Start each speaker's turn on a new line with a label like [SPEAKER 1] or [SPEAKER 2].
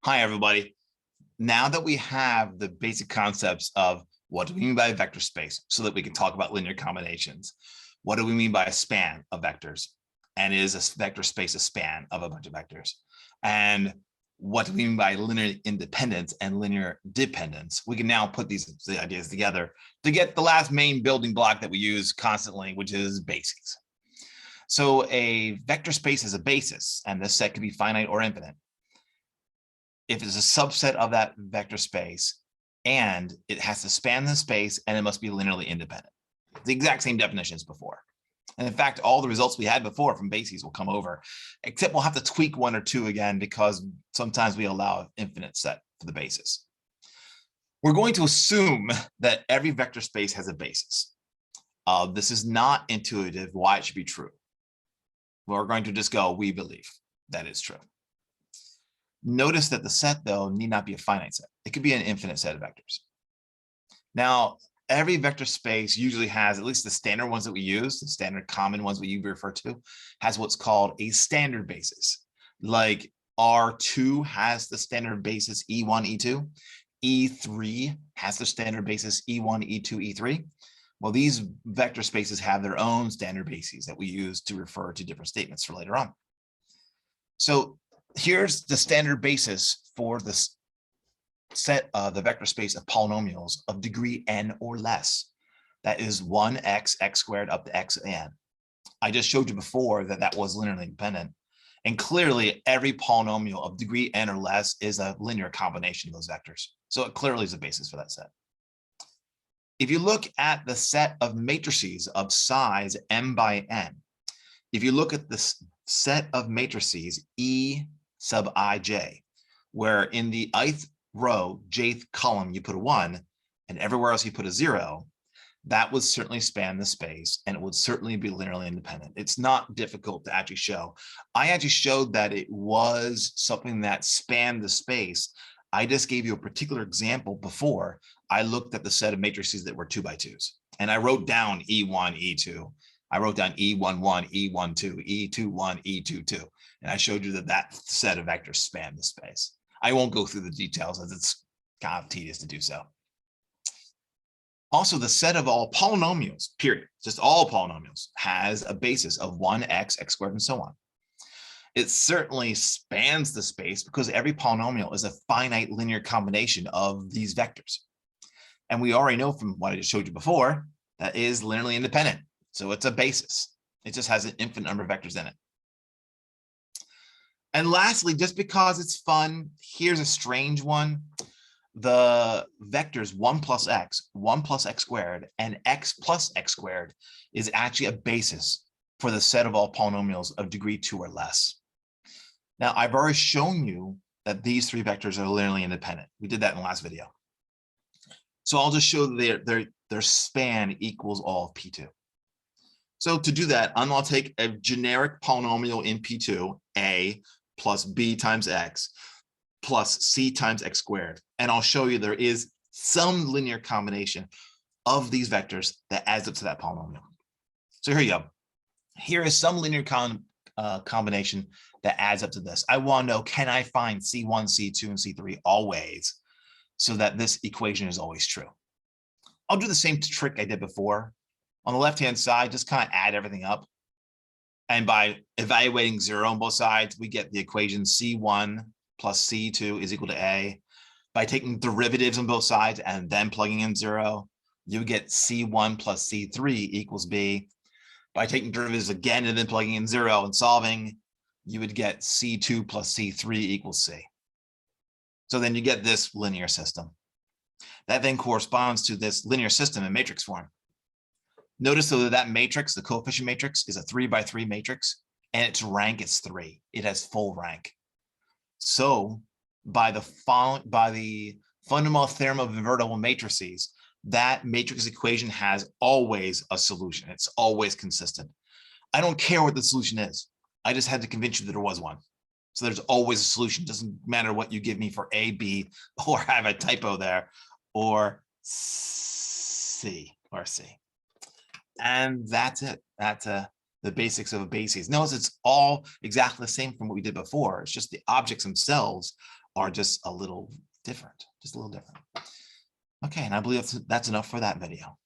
[SPEAKER 1] Hi, everybody. Now that we have the basic concepts of what do we mean by a vector space so that we can talk about linear combinations, what do we mean by a span of vectors? And is a vector space a span of a bunch of vectors? And what do we mean by linear independence and linear dependence? We can now put these ideas together to get the last main building block that we use constantly, which is bases. So a vector space is a basis, and this set can be finite or infinite if it's a subset of that vector space, and it has to span the space, and it must be linearly independent. The exact same definition as before. And in fact, all the results we had before from bases will come over, except we'll have to tweak one or two again because sometimes we allow an infinite set for the basis. We're going to assume that every vector space has a basis. This is not intuitive why it should be true. We're going to just go, we believe that is true. Notice that the set, though, need not be a finite set. It could be an infinite set of vectors. Now, every vector space usually has, at least the standard ones that we use, the standard common ones we refer to, has what's called a standard basis. Like R2 has the standard basis E1, E2. E3 has the standard basis E1, E2, E3. Well, these vector spaces have their own standard bases that we use to refer to different statements for later on. So here's the standard basis for this set of the vector space of polynomials of degree n or less. That is 1x, x squared up to xn. I just showed you before that that was linearly independent. And clearly, every polynomial of degree n or less is a linear combination of those vectors. So it clearly is a basis for that set. If you look at the set of matrices of size m by n, if you look at this set of matrices E sub ij, where in the ith row, jth column, you put a 1, and everywhere else you put a 0, that would certainly span the space, and it would certainly be linearly independent. It's not difficult to actually show. I actually showed that it was something that spanned the space. I just gave you a particular example before. I looked at the set of matrices that were 2 by 2s, and I wrote down E1, E2. I wrote down E11, E12, E21, E22, and I showed you that that set of vectors span the space. I won't go through the details as it's kind of tedious to do so. Also, the set of all polynomials, period, just all polynomials, has a basis of 1x, x squared, and so on. It certainly spans the space because every polynomial is a finite linear combination of these vectors. And we already know from what I just showed you before, that is linearly independent. So it's a basis. It just has an infinite number of vectors in it. And lastly, just because it's fun, here's a strange one. The vectors 1 plus x squared, and x plus x squared is actually a basis for the set of all polynomials of degree 2 or less. Now, I've already shown you that these three vectors are linearly independent. We did that in the last video. So I'll just show their span equals all of P2. So to do that, I'm going to take a generic polynomial in P2, a plus b times x plus c times x squared. And I'll show you there is some linear combination of these vectors that adds up to that polynomial. So here you go. Here is some linear combination that adds up to this. I want to know, can I find C1, C2, and C3 always so that this equation is always true? I'll do the same trick I did before. On the left-hand side, just kind of add everything up. And by evaluating 0 on both sides, we get the equation C1 plus C2 is equal to A. By taking derivatives on both sides and then plugging in 0, you get C1 plus C3 equals B. By taking derivatives again and then plugging in 0 and solving, you would get C2 plus C3 equals C. So then you get this linear system. That then corresponds to this linear system in matrix form. Notice though that matrix, the coefficient matrix, is a 3 by 3 matrix, and its rank is 3. It has full rank. So by the fundamental theorem of invertible matrices, that matrix equation has always a solution. It's always consistent. I don't care what the solution is. I just had to convince you that there was one. So there's always a solution. It doesn't matter what you give me for A, B, or have a typo there, or C. And that's it. That's the basics of a basis. Notice it's all exactly the same from what we did before. It's just the objects themselves are just a little different, just a little different. Okay, and I believe that's enough for that video.